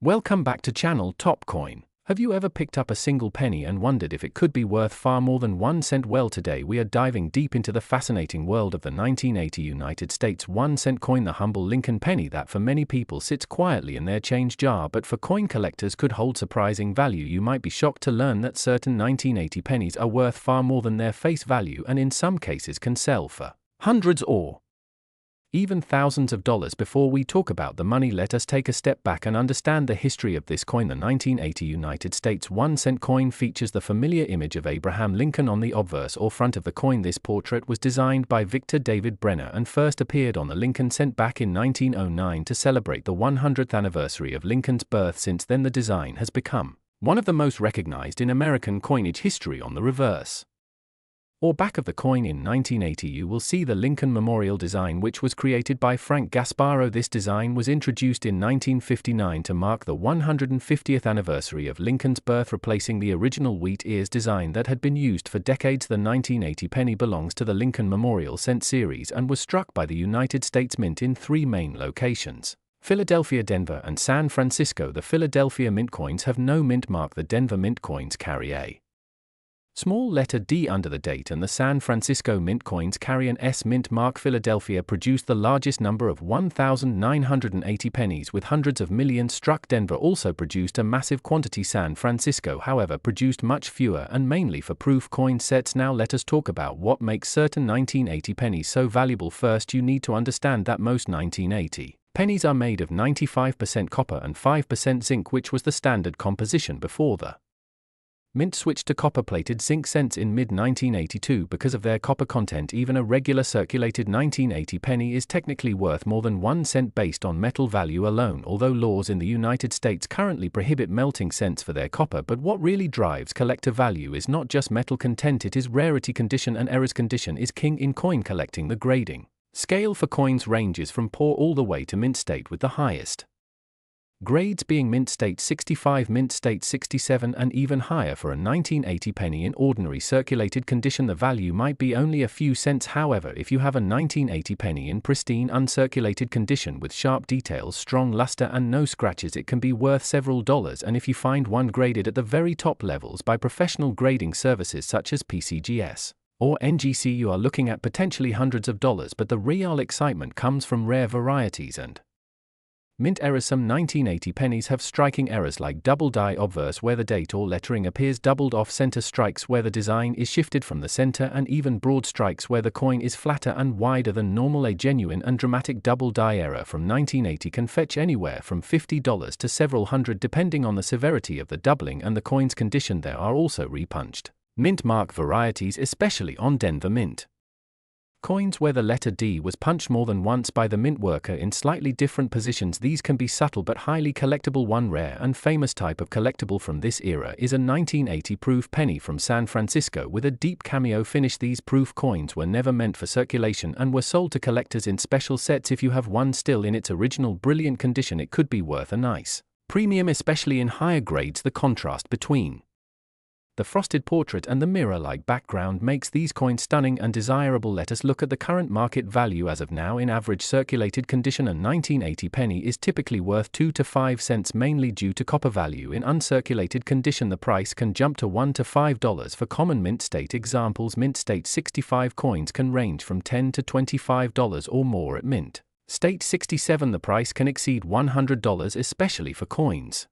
Welcome back to channel Top Coin. Have you ever picked up a single penny and wondered if it could be worth far more than 1 cent? Well, today we are diving deep into the fascinating world of the 1980 United States 1 cent coin, the humble Lincoln penny that for many people sits quietly in their change jar but for coin collectors could hold surprising value. You might be shocked to learn that certain 1980 pennies are worth far more than their face value and in some cases can sell for hundreds or even thousands of dollars. Before we talk about the money, let us take a step back and understand the history of this coin. The 1980 United States 1 cent coin features the familiar image of Abraham Lincoln on the obverse or front of the coin. This portrait was designed by Victor David Brenner and first appeared on the Lincoln cent back in 1909 to celebrate the 100th anniversary of Lincoln's birth. Since then, the design has become one of the most recognized in American coinage history. On the reverse or back of the coin in 1980 you will see the Lincoln Memorial design, which was created by Frank Gasparro. This design was introduced in 1959 to mark the 150th anniversary of Lincoln's birth, replacing the original wheat ears design that had been used for decades. The 1980 penny belongs to the Lincoln Memorial cent series and was struck by the United States Mint in 3 main locations: Philadelphia, Denver, and San Francisco. The Philadelphia Mint coins have no mint mark. The Denver Mint coins carry a small letter D under the date, and the San Francisco Mint coins carry an S mint mark. Philadelphia produced the largest number of 1,980 pennies with hundreds of millions struck. Denver also produced a massive quantity. San Francisco, however, produced much fewer and mainly for proof coin sets. Now let us talk about what makes certain 1980 pennies so valuable. First, you need to understand that most 1980 pennies are made of 95% copper and 5% zinc, which was the standard composition before the Mint switched to copper-plated zinc cents in mid-1982. Because of their copper content, even a regular circulated 1980 penny is technically worth more than 1 cent based on metal value alone, although laws in the United States currently prohibit melting cents for their copper. But what really drives collector value is not just metal content, it is rarity condition, and errors condition is king in coin collecting. The grading scale for coins ranges from poor all the way to mint state, with the highest grades being mint state 65, mint state 67, and even higher. For a 1980 penny in ordinary circulated condition, the value might be only a few cents. However, if you have a 1980 penny in pristine uncirculated condition with sharp details, strong luster, and no scratches, it can be worth several dollars. And if you find one graded at the very top levels by professional grading services such as PCGS or NGC, you are looking at potentially hundreds of dollars. But the real excitement comes from rare varieties and mint errors. Some 1980 pennies have striking errors like double die obverse, where the date or lettering appears doubled, off center strikes where the design is shifted from the center, and even broad strikes where the coin is flatter and wider than normal. A genuine and dramatic double die error from 1980 can fetch anywhere from $50 to several hundred depending on the severity of the doubling and the coin's condition. There are also repunched mint mark varieties, especially on Denver Mint coins where the letter D was punched more than once by the mint worker in slightly different positions. These can be subtle but highly collectible. One rare and famous type of collectible from this era is a 1980 proof penny from San Francisco with a deep cameo finish. These proof coins were never meant for circulation and were sold to collectors in special sets. If you have one still in its original brilliant condition, it could be worth a nice premium, especially in higher grades. The contrast between the frosted portrait and the mirror-like background makes these coins stunning and desirable. Let us look at the current market value as of now. In average circulated condition, a 1980 penny is typically worth 2 to 5 cents, mainly due to copper value. In uncirculated condition, the price can jump to $1 to $5 for common mint state examples. Mint state 65 coins can range from $10 to $25 or more. At mint state 67, the price can exceed $100, especially for coins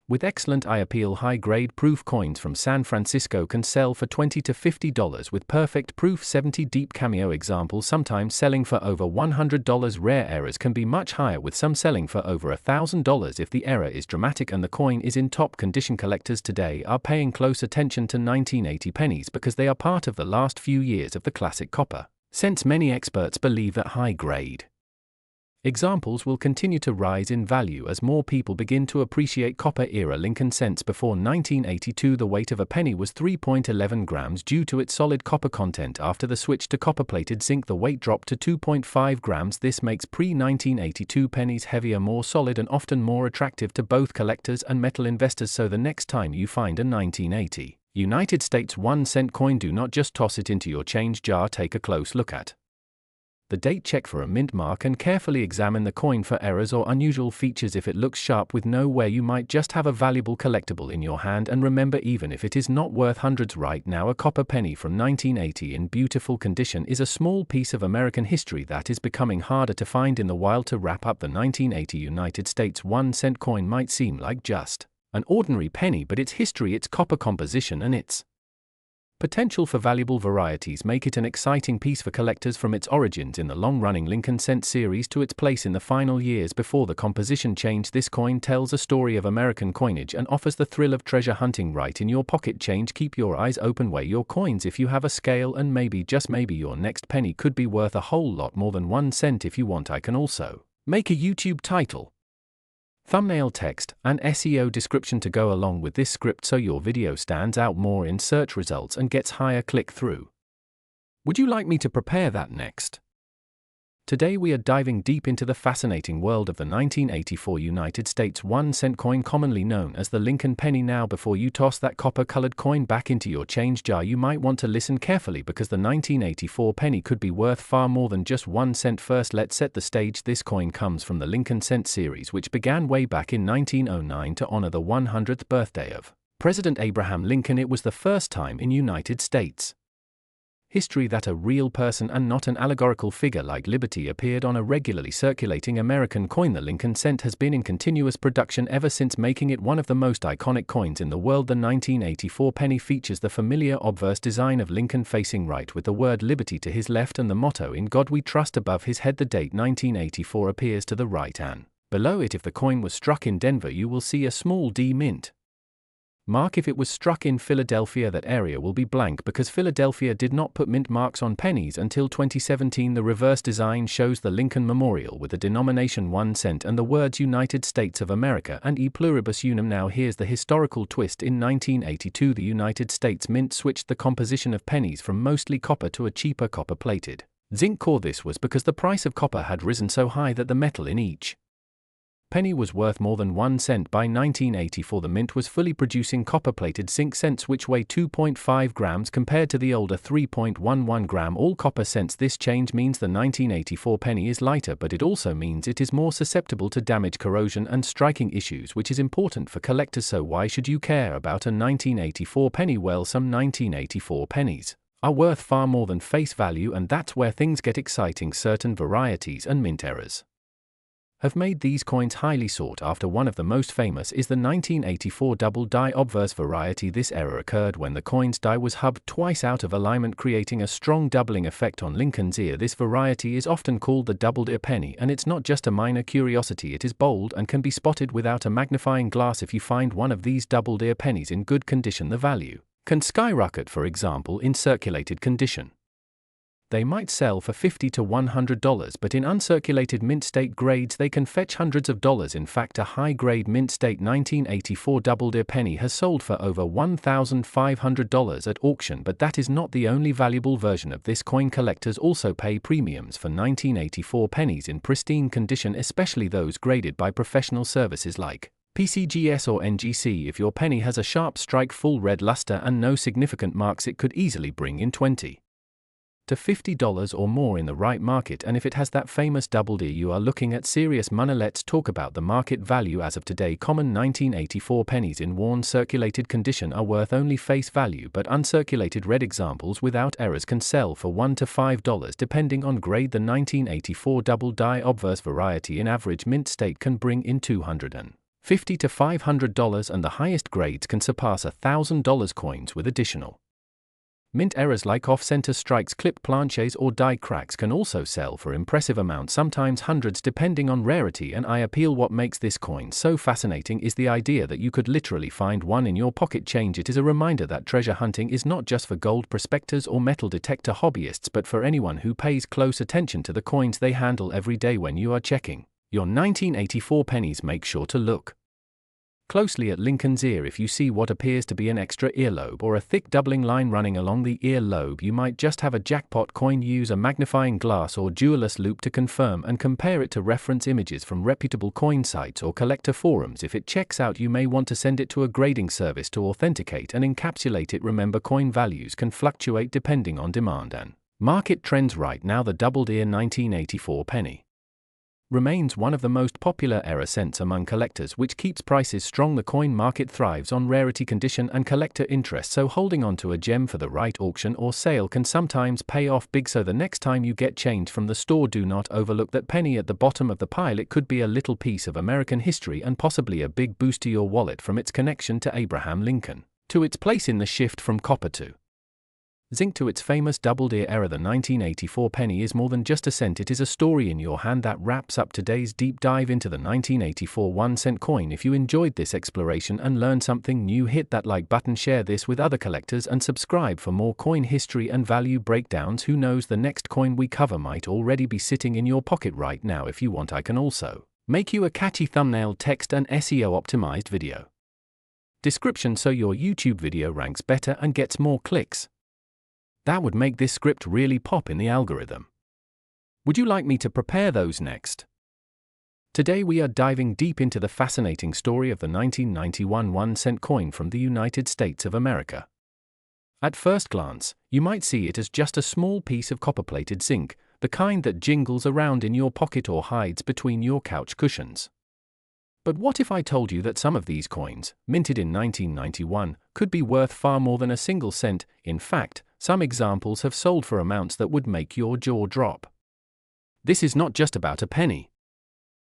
with excellent eye appeal. High-grade proof coins from San Francisco can sell for $20 to $50, with perfect proof 70 deep cameo examples sometimes selling for over $100. Rare errors can be much higher, with some selling for over $1,000 if the error is dramatic and the coin is in top condition. Collectors today are paying close attention to 1980 pennies because they are part of the last few years of the classic copper, since many experts believe that high-grade examples will continue to rise in value as more people begin to appreciate copper-era Lincoln cents. Before 1982, the weight of a penny was 3.11 grams due to its solid copper content. After the switch to copper-plated zinc, the weight dropped to 2.5 grams. This makes pre-1982 pennies heavier, more solid, and often more attractive to both collectors and metal investors. So the next time you find a 1980 United States 1 cent coin, do not just toss it into your change jar. Take a close look at the date, check for a mint mark, and carefully examine the coin for errors or unusual features. If it looks sharp with no wear, you might just have a valuable collectible in your hand. And remember, even if it is not worth hundreds right now, a copper penny from 1980 in beautiful condition is a small piece of American history that is becoming harder to find in the wild. To wrap up, the 1980 United States 1-cent coin might seem like just an ordinary penny, but its history, its copper composition, and its potential for valuable varieties make it an exciting piece for collectors. From its origins in the long-running Lincoln cent series to its place in the final years before the composition changed, this coin tells a story of American coinage and offers the thrill of treasure hunting right in your pocket. Change. Keep your eyes open, weigh your coins if you have a scale, and maybe, just maybe, your next penny could be worth a whole lot more than 1 cent. If you want, I can also make a YouTube title, thumbnail, text, and SEO description to go along with this script so your video stands out more in search results and gets higher click-through. Would you like me to prepare that next? Today we are diving deep into the fascinating world of the 1984 United States 1-cent coin, commonly known as the Lincoln penny. Now, before you toss that copper-colored coin back into your change jar, you might want to listen carefully, because the 1984 penny could be worth far more than just 1 cent. First, let's set the stage. This coin comes from the Lincoln cent series, which began way back in 1909 to honor the 100th birthday of President Abraham Lincoln. It was the first time in United States history that a real person and not an allegorical figure like Liberty appeared on a regularly circulating American coin. The Lincoln cent has been in continuous production ever since, making it one of the most iconic coins in the world. The 1984 penny features the familiar obverse design of Lincoln facing right with the word liberty to his left and the motto "In God We Trust" above his head. The date 1984 appears to the right, and below it, if the coin was struck in Denver, you will see a small D mint mark. If it was struck in Philadelphia, that area will be blank, because Philadelphia did not put mint marks on pennies until 2017. The reverse design shows the Lincoln Memorial with the denomination 1 cent and the words United States of America and E pluribus unum. Now here's the historical twist. In 1982, the United States Mint switched the composition of pennies from mostly copper to a cheaper copper-plated zinc core. This was because the price of copper had risen so high that the metal in each penny was worth more than 1 cent. By 1984, the mint was fully producing copper-plated zinc cents, which weigh 2.5 grams compared to the older 3.11 gram all-copper cents. This change means the 1984 penny is lighter, but it also means it is more susceptible to damage, corrosion, and striking issues, which is important for collectors. So why should you care about a 1984 penny? Well, some 1984 pennies are worth far more than face value, and that's where things get exciting. Certain varieties and mint errors have made these coins highly sought after. One of the most famous is the 1984 double die obverse variety. This error occurred when the coin's die was hubbed twice out of alignment, creating a strong doubling effect on Lincoln's ear. This variety is often called the doubled ear penny, and it's not just a minor curiosity. It is bold and can be spotted without a magnifying glass. If you find one of these doubled ear pennies in good condition, the value can skyrocket. For example, in circulated condition, they might sell for $50 to $100, but in uncirculated mint state grades they can fetch hundreds of dollars. In fact, a high-grade mint state 1984 doubled ear penny has sold for over $1,500 at auction. But that is not the only valuable version of this coin. Collectors also pay premiums for 1984 pennies in pristine condition, especially those graded by professional services like PCGS or NGC. If your penny has a sharp strike, full red luster, and no significant marks, it could easily bring in $20 to $50 or more in the right market. And if it has that famous doubled ear, you are looking at serious money. Let's talk about the market value as of today. Common 1984 pennies in worn circulated condition are worth only face value, but uncirculated red examples without errors can sell for $1 to $5 depending on grade. The 1984 double die obverse variety in average mint state can bring in $250 to $500, and the highest grades can surpass $1,000. Coins with additional mint errors like off-center strikes, clipped planches, or die cracks can also sell for impressive amounts, sometimes hundreds depending on rarity and eye appeal. What makes this coin so fascinating is the idea that you could literally find one in your pocket. Change. It is a reminder that treasure hunting is not just for gold prospectors or metal detector hobbyists, but for anyone who pays close attention to the coins they handle every day. When you are checking your 1984 pennies, make sure to look closely at Lincoln's ear. If you see what appears to be an extra earlobe or a thick doubling line running along the ear lobe, you might just have a jackpot coin. Use a magnifying glass or jeweler's loupe to confirm and compare it to reference images from reputable coin sites or collector forums. If it checks out, you may want to send it to a grading service to authenticate and encapsulate it. Remember, coin values can fluctuate depending on demand and Market trends right now. The double-ear 1984 penny remains one of the most popular era cents among collectors, which keeps prices strong. The coin market thrives on rarity, condition, and collector interest, so holding on to a gem for the right auction or sale can sometimes pay off big. So the next time you get change from the store, do not overlook that penny at the bottom of the pile. It could be a little piece of American history and possibly a big boost to your wallet, from its connection to Abraham Lincoln, to its place in the shift from copper to zinc, to its famous double-ear era. The 1984 penny is more than just a cent. It is a story in your hand. That wraps up today's deep dive into the 1984 1-cent coin. If you enjoyed this exploration and learned something new, hit that like button, share this with other collectors, and subscribe for more coin history and value breakdowns. Who knows, the next coin we cover might already be sitting in your pocket right now. If you want, I can also make you a catchy thumbnail, text, and SEO optimized video description so your YouTube video ranks better and gets more clicks. That would make this script really pop in the algorithm. Would you like me to prepare those next? Today we are diving deep into the fascinating story of the 1991 1-cent coin from the United States of America. At first glance, you might see it as just a small piece of copper-plated zinc, the kind that jingles around in your pocket or hides between your couch cushions. But what if I told you that some of these coins, minted in 1991, could be worth far more than a single cent? In fact, some examples have sold for amounts that would make your jaw drop. This is not just about a penny.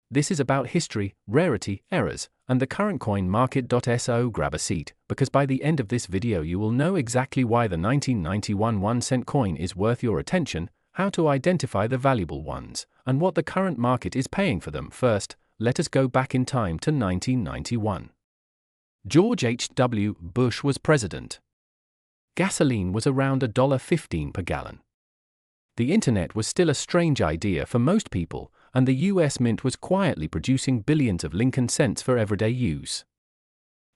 This is about history, rarity, eras, and the current coin market. So grab a seat, because by the end of this video you will know exactly why the 1991 1-cent coin is worth your attention, how to identify the valuable ones, and what the current market is paying for them. First, let us go back in time to 1991. George H.W. Bush was president. Gasoline was around $1.15 per gallon. The internet was still a strange idea for most people, and the US Mint was quietly producing billions of Lincoln cents for everyday use.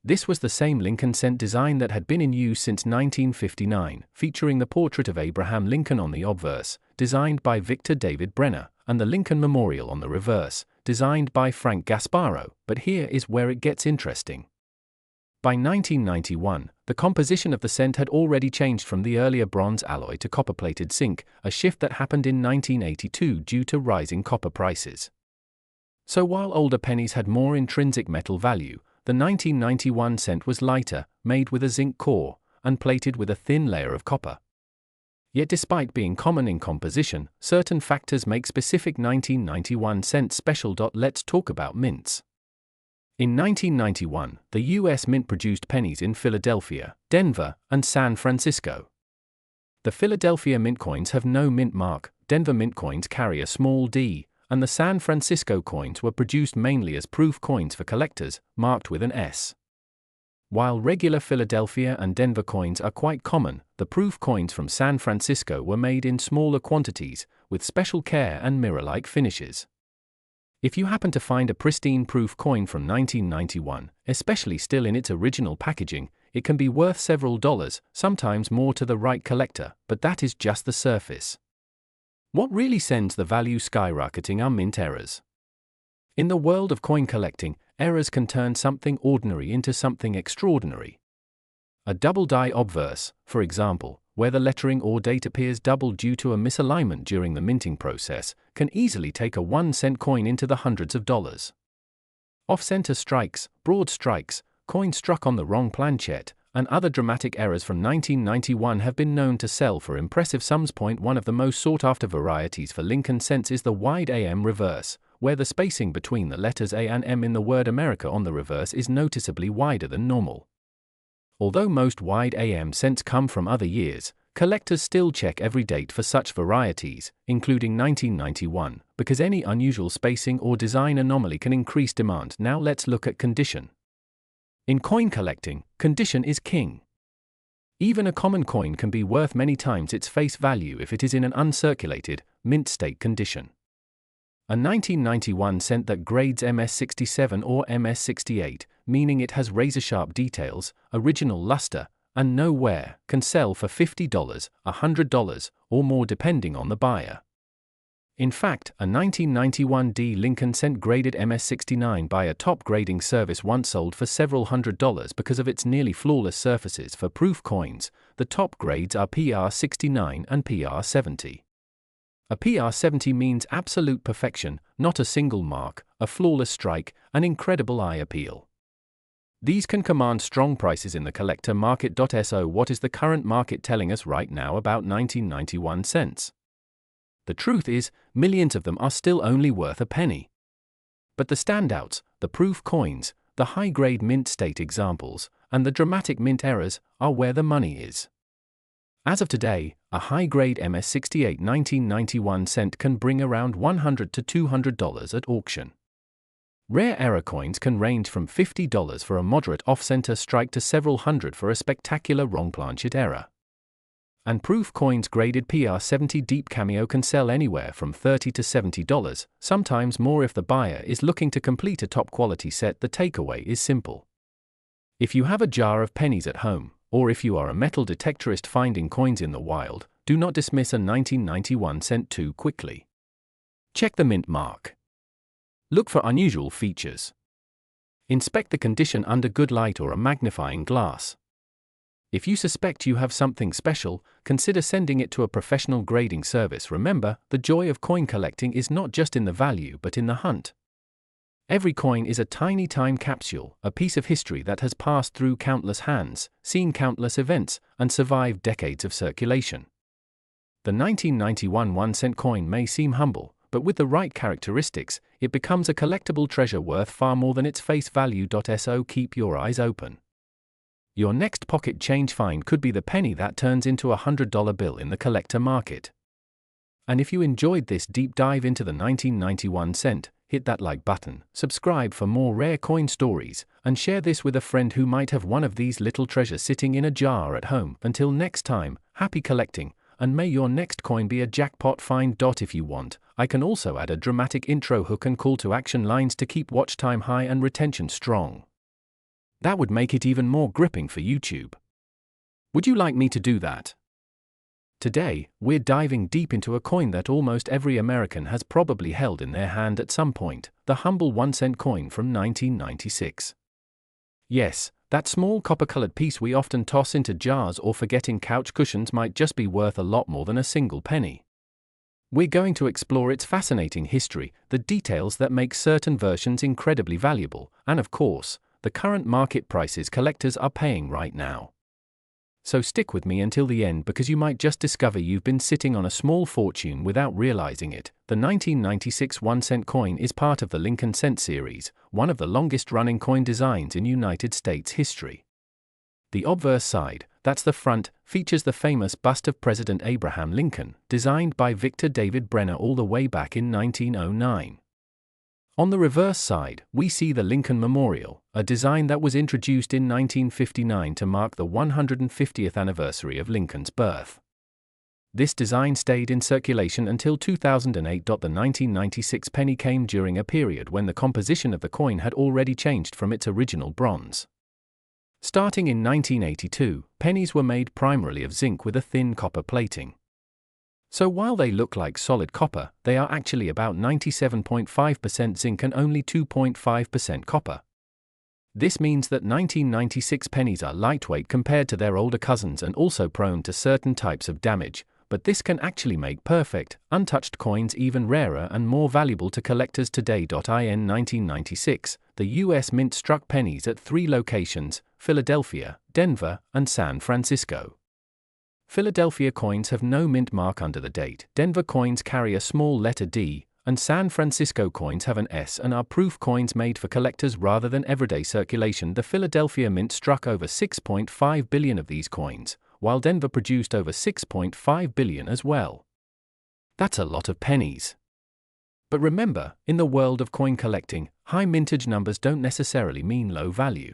This was the same Lincoln cent design that had been in use since 1959, featuring the portrait of Abraham Lincoln on the obverse, designed by Victor David Brenner, and the Lincoln Memorial on the reverse, designed by Frank Gasparro. But here is where it gets interesting. By 1991, the composition of the cent had already changed from the earlier bronze alloy to copper-plated zinc, a shift that happened in 1982 due to rising copper prices. So while older pennies had more intrinsic metal value, the 1991 cent was lighter, made with a zinc core, and plated with a thin layer of copper. Yet despite being common in composition, certain factors make specific 1991 cents special. Let's talk about mints. In 1991, the US Mint produced pennies in Philadelphia, Denver, and San Francisco. The Philadelphia mint coins have no mint mark, Denver mint coins carry a small d, and the San Francisco coins were produced mainly as proof coins for collectors, marked with an S. While regular Philadelphia and Denver coins are quite common, the proof coins from San Francisco were made in smaller quantities, with special care and mirror-like finishes. If you happen to find a pristine proof coin from 1991, especially still in its original packaging, it can be worth several dollars, sometimes more to the right collector, but that is just the surface. What really sends the value skyrocketing are mint errors. In the world of coin collecting, errors can turn something ordinary into something extraordinary. A double die obverse, for example, where the lettering or date appears double due to a misalignment during the minting process, can easily take a 1-cent coin into the hundreds of dollars. Off-center strikes, broad strikes, coins struck on the wrong planchette, and other dramatic errors from 1991 have been known to sell for impressive sums. One of the most sought-after varieties for Lincoln cents is the wide AM reverse, where the spacing between the letters A and M in the word America on the reverse is noticeably wider than normal. Although most wide AM cents come from other years, collectors still check every date for such varieties, including 1991, because any unusual spacing or design anomaly can increase demand. Now let's look at condition. In coin collecting, condition is king. Even a common coin can be worth many times its face value if it is in an uncirculated, mint state condition. A 1991 cent that grades MS67 or MS68, meaning it has razor-sharp details, original luster, and no wear, can sell for $50, $100, or more depending on the buyer. In fact, a 1991 D Lincoln Cent graded MS69 by a top grading service once sold for several $100s because of its nearly flawless surfaces. For proof coins, the top grades are PR69 and PR70. A PR70 means absolute perfection, not a single mark, a flawless strike, an incredible eye appeal. These can command strong prices in the collector market. So what is the current market telling us right now about 1991 cents? The truth is, millions of them are still only worth a penny. But the standouts, the proof coins, the high-grade mint state examples, and the dramatic mint errors, are where the money is. As of today, a high-grade MS68 1991 cent can bring around $100 to $200 at auction. Rare error coins can range from $50 for a moderate off-center strike to several hundred for a spectacular wrong planchet error. And proof coins graded PR70 deep cameo can sell anywhere from $30 to $70, sometimes more if the buyer is looking to complete a top-quality set. The takeaway is simple. If you have a jar of pennies at home, or if you are a metal detectorist finding coins in the wild, do not dismiss a 1991 cent too quickly. Check the mint mark. Look for unusual features. Inspect the condition under good light or a magnifying glass. If you suspect you have something special, consider sending it to a professional grading service. Remember, the joy of coin collecting is not just in the value but in the hunt. Every coin is a tiny time capsule, a piece of history that has passed through countless hands, seen countless events, and survived decades of circulation. The 1991 1-cent coin may seem humble, but with the right characteristics, it becomes a collectible treasure worth far more than its face value. So keep your eyes open. Your next pocket change find could be the penny that turns into a $100 bill in the collector market. And if you enjoyed this deep dive into the 1991 cent, hit that like button, subscribe for more rare coin stories, and share this with a friend who might have one of these little treasures sitting in a jar at home. Until next time, happy collecting, and may your next coin be a jackpot find. If you want, I can also add a dramatic intro hook and call to action lines to keep watch time high and retention strong. That would make it even more gripping for YouTube. Would you like me to do that? Today, we're diving deep into a coin that almost every American has probably held in their hand at some point, the humble 1-cent coin from 1996. Yes, that small copper-colored piece we often toss into jars or forget in couch cushions might just be worth a lot more than a single penny. We're going to explore its fascinating history, the details that make certain versions incredibly valuable, and of course, the current market prices collectors are paying right now. So stick with me until the end because you might just discover you've been sitting on a small fortune without realizing it. The 1996 1-cent coin is part of the Lincoln Cent series, one of the longest-running coin designs in United States history. The obverse side, that's the front, features the famous bust of President Abraham Lincoln, designed by Victor David Brenner all the way back in 1909. On the reverse side, we see the Lincoln Memorial, a design that was introduced in 1959 to mark the 150th anniversary of Lincoln's birth. This design stayed in circulation until 2008. The 1996 penny came during a period when the composition of the coin had already changed from its original bronze. Starting in 1982, pennies were made primarily of zinc with a thin copper plating. So while they look like solid copper, they are actually about 97.5% zinc and only 2.5% copper. This means that 1996 pennies are lightweight compared to their older cousins and also prone to certain types of damage, but this can actually make perfect, untouched coins even rarer and more valuable to collectors today. In 1996, the U.S. Mint struck pennies at 3 locations: Philadelphia, Denver, and San Francisco. Philadelphia coins have no mint mark under the date, Denver coins carry a small letter D, and San Francisco coins have an S and are proof coins made for collectors rather than everyday circulation. The Philadelphia Mint struck over 6.5 billion of these coins, while Denver produced over 6.5 billion as well. That's a lot of pennies. But remember, in the world of coin collecting, high mintage numbers don't necessarily mean low value.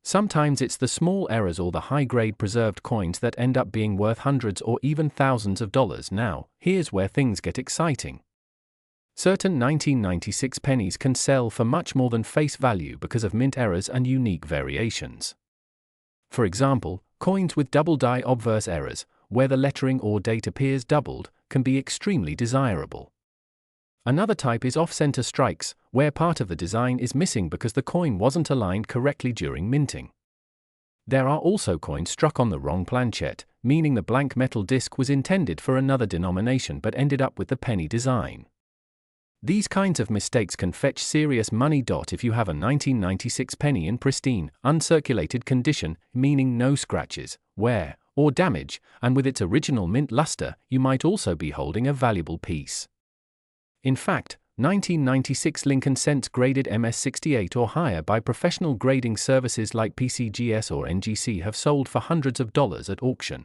Sometimes it's the small errors or the high-grade preserved coins that end up being worth hundreds or even thousands of dollars. Now, here's where things get exciting. Certain 1996 pennies can sell for much more than face value because of mint errors and unique variations. For example, coins with double-die obverse errors, where the lettering or date appears doubled, can be extremely desirable. Another type is off-center strikes, where part of the design is missing because the coin wasn't aligned correctly during minting. There are also coins struck on the wrong planchet, meaning the blank metal disc was intended for another denomination but ended up with the penny design. These kinds of mistakes can fetch serious money. If you have a 1996 penny in pristine, uncirculated condition, meaning no scratches, wear, or damage, and with its original mint luster, you might also be holding a valuable piece. In fact, 1996 Lincoln cents graded MS68 or higher by professional grading services like PCGS or NGC have sold for hundreds of dollars at auction.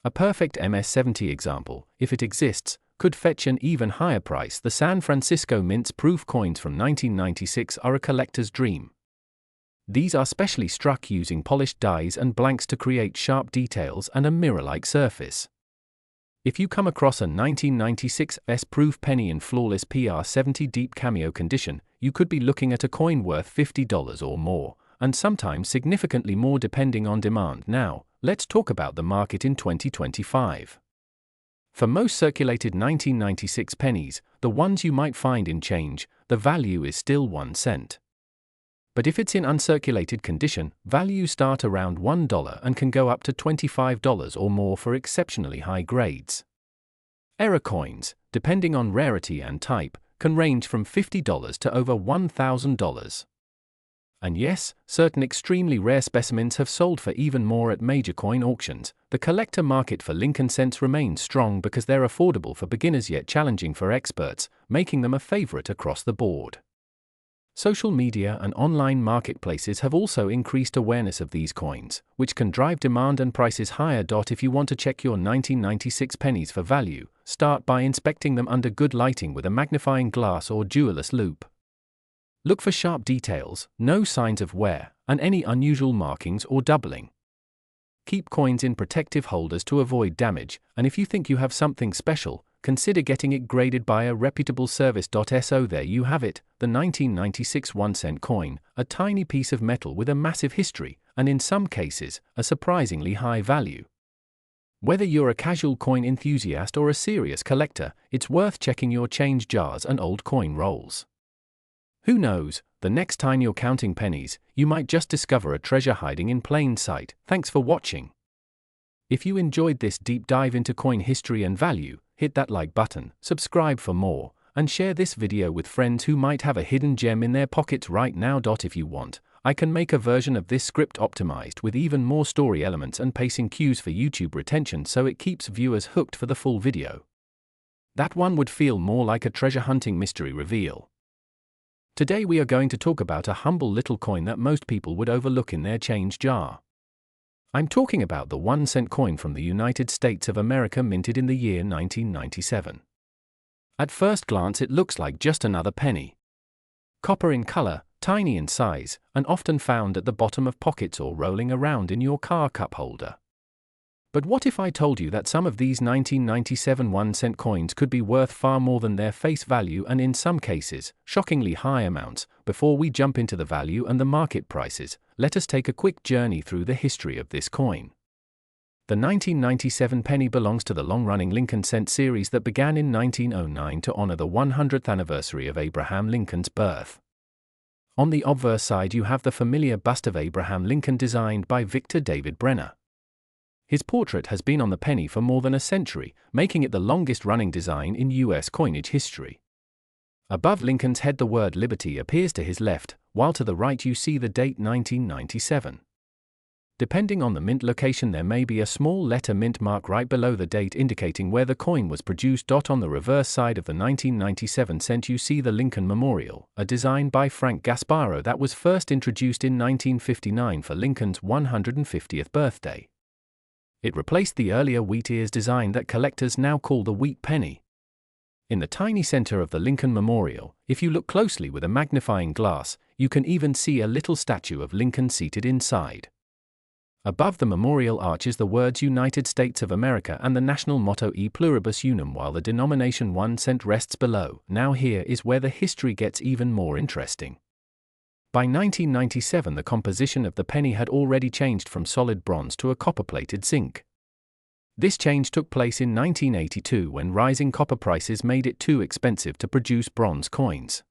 A perfect MS70 example, if it exists, could fetch an even higher price. The San Francisco Mint's proof coins from 1996 are a collector's dream. These are specially struck using polished dies and blanks to create sharp details and a mirror-like surface. If you come across a 1996 S-proof penny in flawless PR70 deep cameo condition, you could be looking at a coin worth $50 or more, and sometimes significantly more depending on demand. Now, let's talk about the market in 2025. For most circulated 1996 pennies, the ones you might find in change, the value is still 1 cent. But if it's in uncirculated condition, values start around $1 and can go up to $25 or more for exceptionally high grades. Error coins, depending on rarity and type, can range from $50 to over $1,000. And yes, certain extremely rare specimens have sold for even more at major coin auctions. The collector market for Lincoln cents remains strong because they're affordable for beginners yet challenging for experts, making them a favorite across the board. Social media and online marketplaces have also increased awareness of these coins, which can drive demand and prices higher. If you want to check your 1996 pennies for value, start by inspecting them under good lighting with a magnifying glass or jeweler's loupe. Look for sharp details, no signs of wear, and any unusual markings or doubling. Keep coins in protective holders to avoid damage, and if you think you have something special, consider getting it graded by a reputable service. So there you have it, the 1996 1-cent coin, a tiny piece of metal with a massive history, and in some cases, a surprisingly high value. Whether you're a casual coin enthusiast or a serious collector, it's worth checking your change jars and old coin rolls. Who knows, the next time you're counting pennies, you might just discover a treasure hiding in plain sight. Thanks for watching. If you enjoyed this deep dive into coin history and value, hit that like button, subscribe for more, and share this video with friends who might have a hidden gem in their pockets right now. If you want, I can make a version of this script optimized with even more story elements and pacing cues for YouTube retention so it keeps viewers hooked for the full video. That one would feel more like a treasure hunting mystery reveal. Today we are going to talk about a humble little coin that most people would overlook in their change jar. I'm talking about the 1-cent coin from the United States of America minted in the year 1997. At first glance it looks like just another penny. Copper in color, tiny in size, and often found at the bottom of pockets or rolling around in your car cup holder. But what if I told you that some of these 1997 1-cent coins could be worth far more than their face value, and in some cases, shockingly high amounts? Before we jump into the value and the market prices, let us take a quick journey through the history of this coin. The 1997 penny belongs to the long-running Lincoln cent series that began in 1909 to honor the 100th anniversary of Abraham Lincoln's birth. On the obverse side you have the familiar bust of Abraham Lincoln designed by Victor David Brenner. His portrait has been on the penny for more than a century, making it the longest-running design in U.S. coinage history. Above Lincoln's head the word Liberty appears to his left, while to the right you see the date 1997. Depending on the mint location there may be a small letter mint mark right below the date indicating where the coin was produced. On the reverse side of the 1997 cent you see the Lincoln Memorial, a design by Frank Gasparro that was first introduced in 1959 for Lincoln's 150th birthday. It replaced the earlier wheat ears design that collectors now call the wheat penny. In the tiny center of the Lincoln Memorial, if you look closely with a magnifying glass, you can even see a little statue of Lincoln seated inside. Above the memorial arches the words United States of America and the national motto E pluribus unum, while the denomination 1 cent rests below. Now here is where the history gets even more interesting. By 1997 the composition of the penny had already changed from solid bronze to a copper-plated zinc. This change took place in 1982 when rising copper prices made it too expensive to produce bronze coins.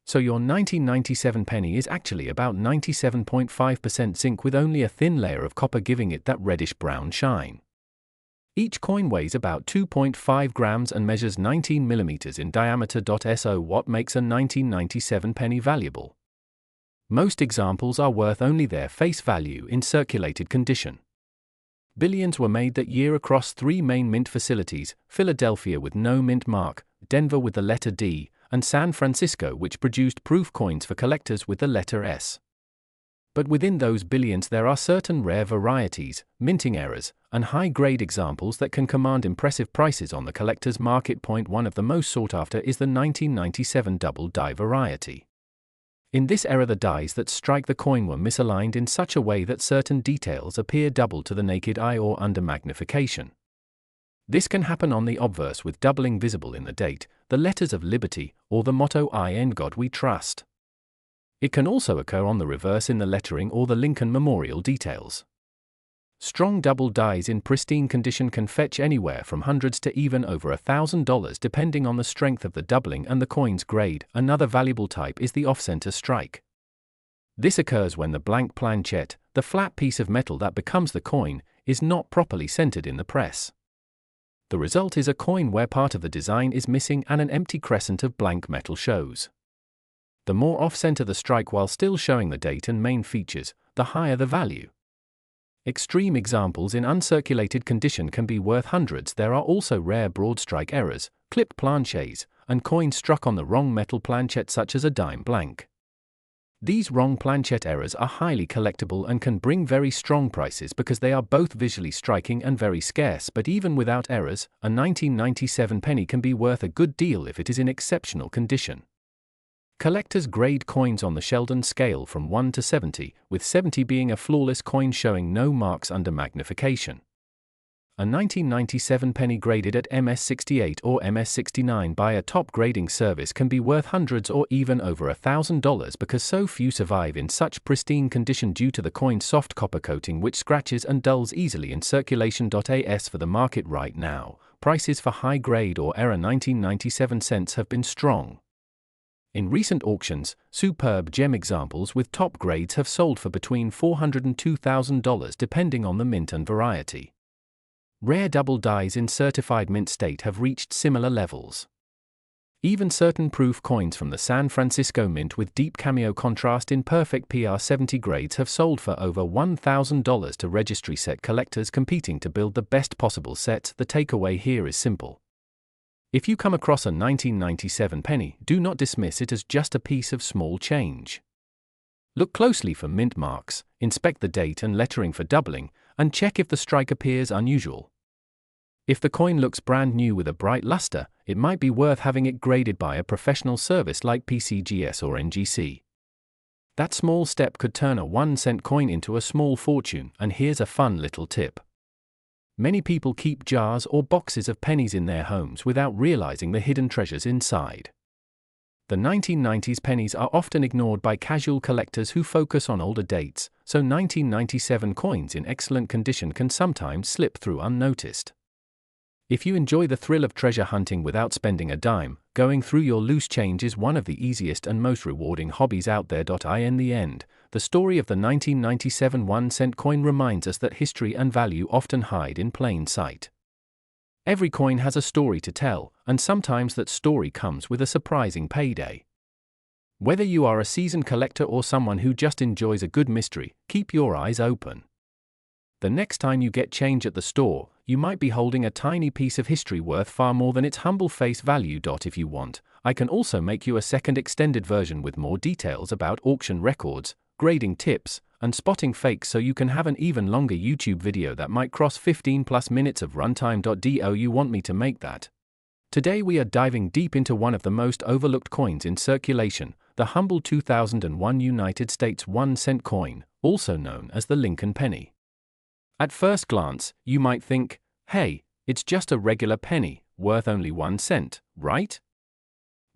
So your 1997 penny is actually about 97.5% zinc with only a thin layer of copper giving it that reddish-brown shine. Each coin weighs about 2.5 grams and measures 19 millimeters in diameter. So what makes a 1997 penny valuable? Most examples are worth only their face value in circulated condition. Billions were made that year across 3 main mint facilities: Philadelphia with no mint mark, Denver with the letter D, and San Francisco, which produced proof coins for collectors with the letter S. But within those billions there are certain rare varieties, minting errors, and high-grade examples that can command impressive prices on the collector's market. One of the most sought after is the 1997 double die variety. In this error, the dies that strike the coin were misaligned in such a way that certain details appear double to the naked eye or under magnification. This can happen on the obverse with doubling visible in the date, the letters of liberty, or the motto "In God We Trust." It can also occur on the reverse in the lettering or the Lincoln Memorial details. Strong double dies in pristine condition can fetch anywhere from hundreds to even over $1,000 depending on the strength of the doubling and the coin's grade. Another valuable type is the off-center strike. This occurs when the blank planchet, the flat piece of metal that becomes the coin, is not properly centered in the press. The result is a coin where part of the design is missing and an empty crescent of blank metal shows. The more off-center the strike while still showing the date and main features, the higher the value. Extreme examples in uncirculated condition can be worth hundreds. There are also rare broad strike errors, clipped planchets, and coins struck on the wrong metal planchet such as a dime blank. These wrong planchet errors are highly collectible and can bring very strong prices because they are both visually striking and very scarce. But even without errors, a 1997 penny can be worth a good deal if it is in exceptional condition. Collectors grade coins on the Sheldon scale from 1 to 70, with 70 being a flawless coin showing no marks under magnification. A 1997 penny graded at MS68 or MS69 by a top grading service can be worth hundreds or even over $1,000 because so few survive in such pristine condition due to the coin's soft copper coating, which scratches and dulls easily in circulation. As for the market right now, prices for high grade or error 1997 cents have been strong. In recent auctions, superb gem examples with top grades have sold for between $400 and $2,000 depending on the mint and variety. Rare double dies in certified mint state have reached similar levels. Even certain proof coins from the San Francisco Mint with deep cameo contrast in perfect PR70 grades have sold for over $1,000 to registry set collectors competing to build the best possible sets. The takeaway here is simple. If you come across a 1997 penny, do not dismiss it as just a piece of small change. Look closely for mint marks, inspect the date and lettering for doubling, and check if the strike appears unusual. If the coin looks brand new with a bright luster, it might be worth having it graded by a professional service like PCGS or NGC. That small step could turn a 1-cent coin into a small fortune, and here's a fun little tip. Many people keep jars or boxes of pennies in their homes without realizing the hidden treasures inside. The 1990s pennies are often ignored by casual collectors who focus on older dates, so 1997 coins in excellent condition can sometimes slip through unnoticed. If you enjoy the thrill of treasure hunting without spending a dime, going through your loose change is one of the easiest and most rewarding hobbies out there. In the end, the story of the 1997 1-cent coin reminds us that history and value often hide in plain sight. Every coin has a story to tell, and sometimes that story comes with a surprising payday. Whether you are a seasoned collector or someone who just enjoys a good mystery, keep your eyes open. The next time you get change at the store, you might be holding a tiny piece of history worth far more than its humble face value. If you want, I can also make you a second extended version with more details about auction records, grading tips, and spotting fakes, so you can have an even longer YouTube video that might cross 15+ minutes of runtime. Do you want me to make that? Today we are diving deep into one of the most overlooked coins in circulation, the humble 2001 United States 1-cent coin, also known as the Lincoln penny. At first glance, you might think, hey, it's just a regular penny, worth only 1 cent, right?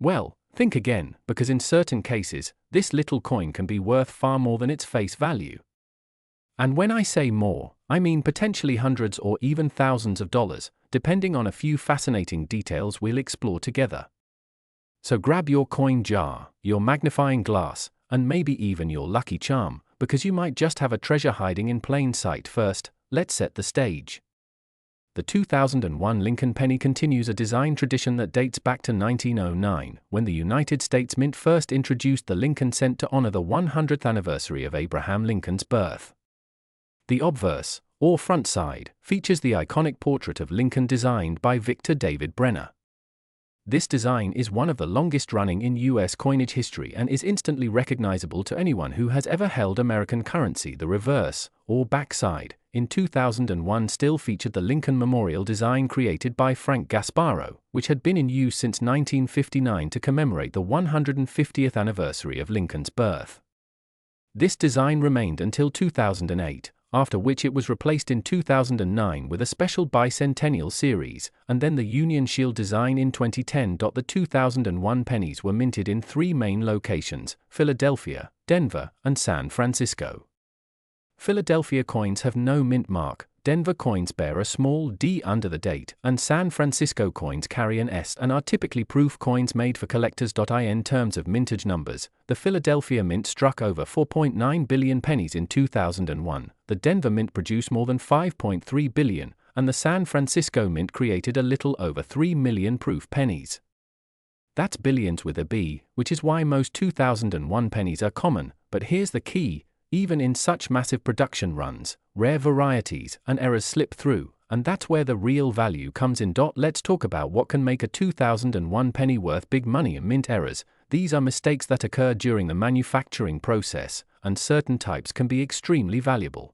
Well, think again, because in certain cases, this little coin can be worth far more than its face value. And when I say more, I mean potentially hundreds or even thousands of dollars, depending on a few fascinating details we'll explore together. So grab your coin jar, your magnifying glass, and maybe even your lucky charm, because you might just have a treasure hiding in plain sight. First, let's set the stage. The 2001 Lincoln penny continues a design tradition that dates back to 1909, when the United States Mint first introduced the Lincoln cent to honor the 100th anniversary of Abraham Lincoln's birth. The obverse, or front side, features the iconic portrait of Lincoln designed by Victor David Brenner. This design is one of the longest running in U.S. coinage history and is instantly recognizable to anyone who has ever held American currency. The reverse, or backside, in 2001 still featured the Lincoln Memorial design created by Frank Gasparro, which had been in use since 1959 to commemorate the 150th anniversary of Lincoln's birth. This design remained until 2008, after which it was replaced in 2009 with a special bicentennial series, and then the Union Shield design in 2010. The 2001 pennies were minted in 3 main locations: Philadelphia, Denver, and San Francisco. Philadelphia coins have no mint mark, Denver coins bear a small D under the date, and San Francisco coins carry an S and are typically proof coins made for collectors. In terms of mintage numbers, the Philadelphia Mint struck over 4.9 billion pennies in 2001, the Denver Mint produced more than 5.3 billion, and the San Francisco Mint created a little over 3 million proof pennies. That's billions with a B, which is why most 2001 pennies are common, but here's the key: even in such massive production runs, rare varieties and errors slip through, and that's where the real value comes in. Let's talk about what can make a 2001 penny worth big money. Mint errors. These are mistakes that occur during the manufacturing process, and certain types can be extremely valuable.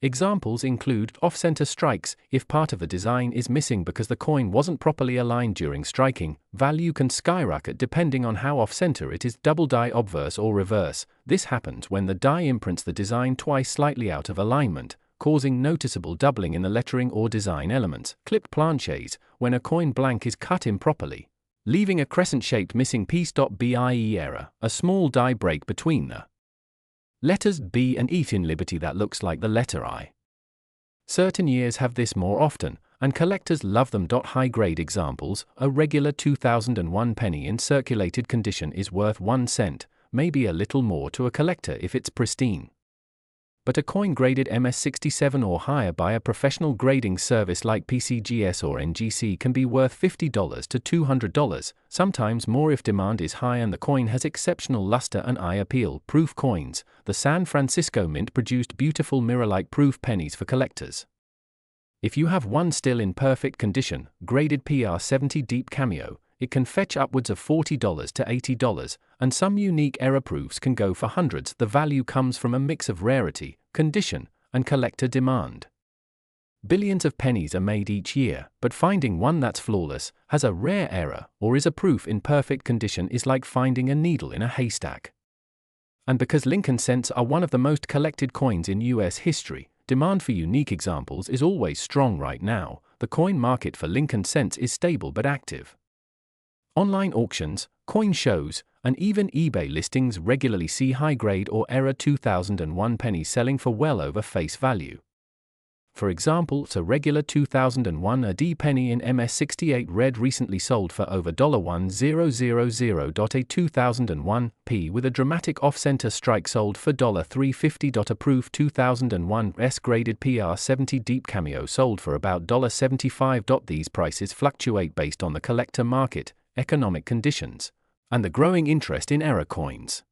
Examples include off-center strikes. If part of a design is missing because the coin wasn't properly aligned during striking, value can skyrocket depending on how off-center it is. Double die obverse or reverse. This happens when the die imprints the design twice slightly out of alignment, causing noticeable doubling in the lettering or design elements. Clipped planches. When a coin blank is cut improperly, leaving a crescent-shaped missing piece. BIE error. A small die break between the letters B and E in Liberty that looks like the letter I. Certain years have this more often, and collectors love them. High-grade examples. A regular 2001 penny in circulated condition is worth 1 cent, maybe a little more to a collector if it's pristine. But a coin graded MS67 or higher by a professional grading service like PCGS or NGC can be worth $50 to $200, sometimes more if demand is high and the coin has exceptional luster and eye appeal. Proof coins. The San Francisco Mint produced beautiful mirror-like proof pennies for collectors. If you have one still in perfect condition, graded PR70 Deep Cameo, it can fetch upwards of $40 to $80, and some unique error proofs can go for hundreds. The value comes from a mix of rarity, condition, and collector demand. Billions of pennies are made each year, but finding one that's flawless, has a rare error, or is a proof in perfect condition is like finding a needle in a haystack. And because Lincoln cents are one of the most collected coins in U.S. history, demand for unique examples is always strong. Right now, the coin market for Lincoln cents is stable but active. Online auctions, coin shows, and even eBay listings regularly see high-grade or error 2001 pennies selling for well over face value. For example, a regular 2001 AD penny in MS68 red recently sold for over $1,000. A 2001 P with a dramatic off-center strike sold for $350. A proof 2001 S-graded PR70 Deep Cameo sold for about $75. These prices fluctuate based on the collector market, economic conditions, and the growing interest in error coins.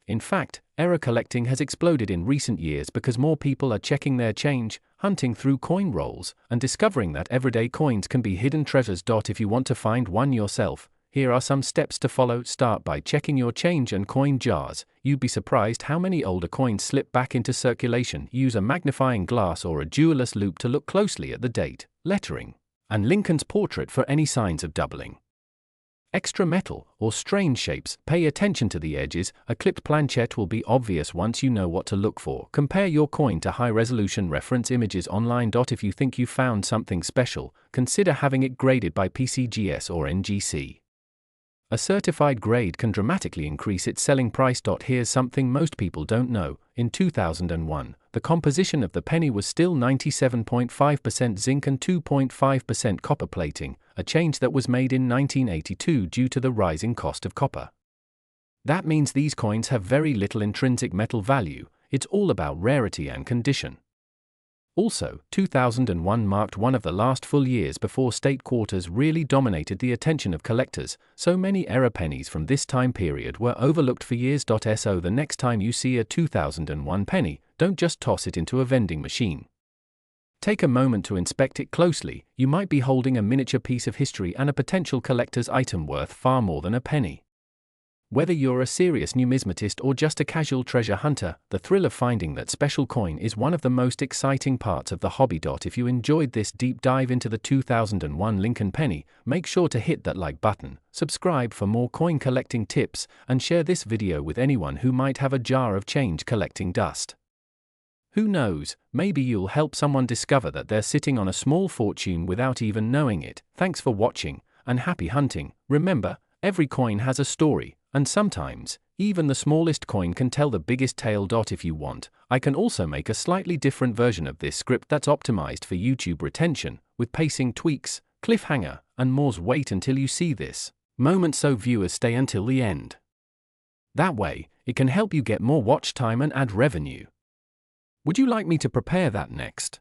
In fact, error collecting has exploded in recent years because more people are checking their change, hunting through coin rolls, and discovering that everyday coins can be hidden treasures. If you want to find one yourself, here are some steps to follow. Start by checking your change and coin jars. You'd be surprised how many older coins slip back into circulation. Use a magnifying glass or a jeweler's loupe to look closely at the date, lettering, and Lincoln's portrait for any signs of doubling. Extra metal or strange shapes. Pay attention to the edges. A clipped planchet will be obvious once you know what to look for. Compare your coin to high-resolution reference images online. If you think you found something special, consider having it graded by PCGS or NGC. A certified grade can dramatically increase its selling price. Here's something most people don't know. In 2001, the composition of the penny was still 97.5% zinc and 2.5% copper plating, a change that was made in 1982 due to the rising cost of copper. That means these coins have very little intrinsic metal value. It's all about rarity and condition. Also, 2001 marked one of the last full years before state quarters really dominated the attention of collectors, so many error pennies from this time period were overlooked for years. So the next time you see a 2001 penny, don't just toss it into a vending machine. Take a moment to inspect it closely. You might be holding a miniature piece of history and a potential collector's item worth far more than a penny. Whether you're a serious numismatist or just a casual treasure hunter, the thrill of finding that special coin is one of the most exciting parts of the hobby. If you enjoyed this deep dive into the 2001 Lincoln penny, make sure to hit that like button, subscribe for more coin collecting tips, and share this video with anyone who might have a jar of change collecting dust. Who knows, maybe you'll help someone discover that they're sitting on a small fortune without even knowing it. Thanks for watching, and happy hunting. Remember, every coin has a story, and sometimes, even the smallest coin can tell the biggest tale. If you want, I can also make a slightly different version of this script that's optimized for YouTube retention, with pacing tweaks, cliffhanger, and more. Wait until you see this moment so viewers stay until the end. That way, it can help you get more watch time and add revenue. Would you like me to prepare that next?